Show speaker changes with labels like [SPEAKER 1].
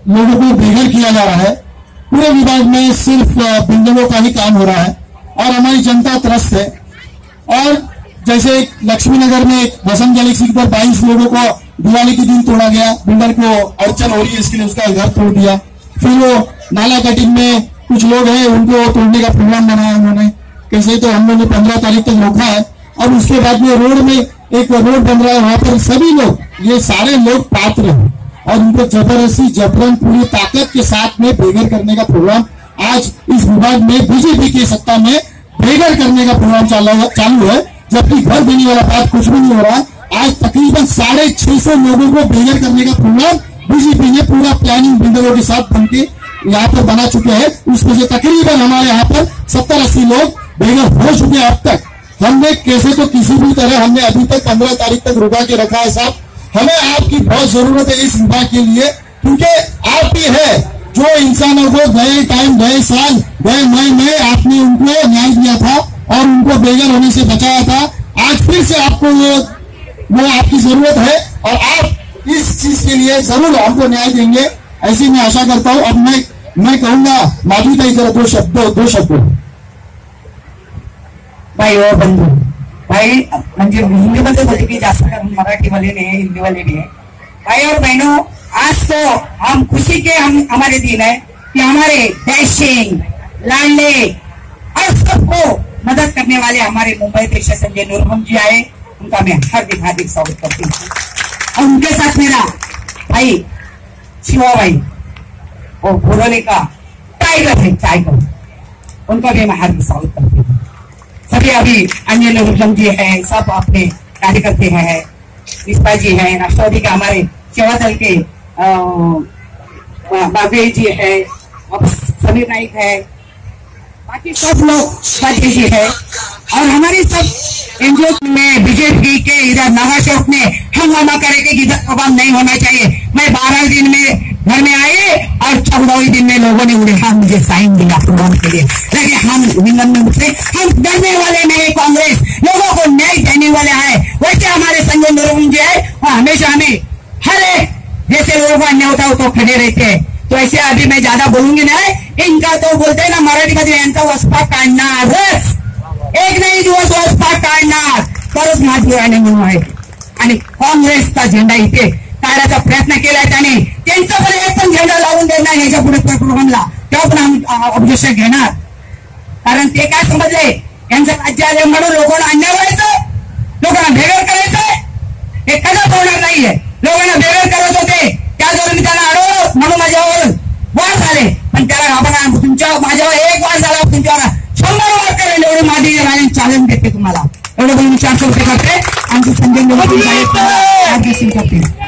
[SPEAKER 1] लोगों को बेघर किया जा रहा है। पूरे विभाग में सिर्फ बिल्डरों का ही काम हो रहा है और हमारी जनता त्रस्त है। और जैसे लक्ष्मी नगर में वसंत गैलेक्सी पर 22 लोगों को दिवाली के दिन तोड़ा गया, बिल्डर को अड़चन हो रही है इसके लिए उसका घर तोड़ दिया। फिर वो नाला कटिंग में कुछ लोग हैं उनको तोड़ने का प्रोग्राम बनाया उन्होंने, कैसे तो हम लोगों ने 15 तारीख तक रोका है। और उसके बाद में रोड में एक रोड बन रहा है, वहां पर सभी लोग, ये सारे लोग पात्र हैं और उनको जबरदस्ती जबरन पूरी ताकत के साथ में बेघर करने का प्रोग्राम आज इस विभाग में बीजेपी की सत्ता में बेघर करने का प्रोग्राम चालू है, जबकि घर देने वाला बात कुछ भी नहीं हो रहा। आज तकरीबन 650 लोगों को बेघर करने का प्रोग्राम बीजेपी ने पूरा प्लानिंग बिल्डरों के साथ बनके यहाँ पर बना चुके हैं। उसमें से तकरीबन हमारे यहाँ पर 70-80 लोग बेघर हो चुके हैं अब तक। हमने कैसे तो किसी भी तरह हमने अभी तक 15 तारीख तक रुका के रखा है। साहब, हमें आपकी बहुत जरूरत है इस विभाग के लिए, क्योंकि आप ही है जो इंसानों को गए टाइम, गए साल, गए मई में आपने उनको न्याय दिया था और उनको बेघर होने से बचाया था। आज फिर से आपको वो आपकी जरूरत है और आप इस चीज के लिए जरूर हमको न्याय देंगे, ऐसी मैं आशा करता हूं। अब मैं कहूंगा माधवी ताई जरा दो शब्द
[SPEAKER 2] भाई और बंधू भाई, म्हणजे हिंदीमध्ये बोलते की जास्त मराठी वाले नहीं है, हिंदी वाले भी है। भाई और बहनों, आज तो हम खुशी के हमारे दिन है कि हमारे डैशिंग लाडले और सबको मदद करने वाले हमारे मुंबई अध्यक्ष संजय नूरहम जी आए, उनका मैं हार्दिक स्वागत करती हूँ। और उनके साथ मेरा भाई शिवा भाई और बोरोले का टाइगर है, टाइगर, उनका भी मैं हार्दिक स्वागत करती हूँ। सभी अभी अन्य लोग जी है, सब अपने कार्यकर्ते हैं, रिश्ता जी है, राष्ट्रवादी के हमारे सेवा दल के बाबे जी है, और समीर नाइक है, बाकी सब लोग बाजी जी है। और हमारी सब एनजीओ में बीजेपी के इधर नवा चौक में हंगामा करेंगे कि इधर प्रोग्राम नहीं होना चाहिए। मैं 12 दिन में घर में आए और 14वें दिन में लोगों ने उड़े मुझे साइन दिया प्रोग्राम के लिए, लेकिन हम विंगन में उतरे। हम डरने वाले नहीं, कांग्रेस लोगों को न्याय देने वाले हैं। वैसे हमारे संजय नूरहम जी है, वो हमेशा हमें हर एक जैसे लोगों को अन्याय होता है तो खड़े रहते हैं। तो ऐसे अभी मैं ज्यादा बोलूंगी नहीं, इनका तो बोलते हैं ना मराठीमध्ये यांचा वस्पा काढणारच, एक नाही दिवस वस्पा काढणार तरच माझी राणे म्हणून आहे। आणि काँग्रेसचा झेंडा इथे काढायचा प्रयत्न केलाय त्याने, त्यांचा पण एक पण झेंडा लावून देणार ह्याच्या पुढे प्रोग्रामला, तेव्हा पण आम्ही ऑब्जेक्शन घेणार। कारण ते काय समजले, यांचं राज्य आले म्हणून लोकांना अन्याय व्हायचं, लोकांना बेघर करायचंय, हे कधीच होणार नाहीये। लोकांना बेघर करत होते त्याद्वारे मी त्यांना अडवलं म्हणून माझ्यावर वाद झाले, पण त्याला आपण तुमच्या माझ्यावर एक वाद झाला, तुमच्यावर 100 वाद करेल एवढे माझी चॅलेंज देते तुम्हाला, एवढं बोलून 400 रुपये करते। आमचे संजय नूरहम साहेब करते।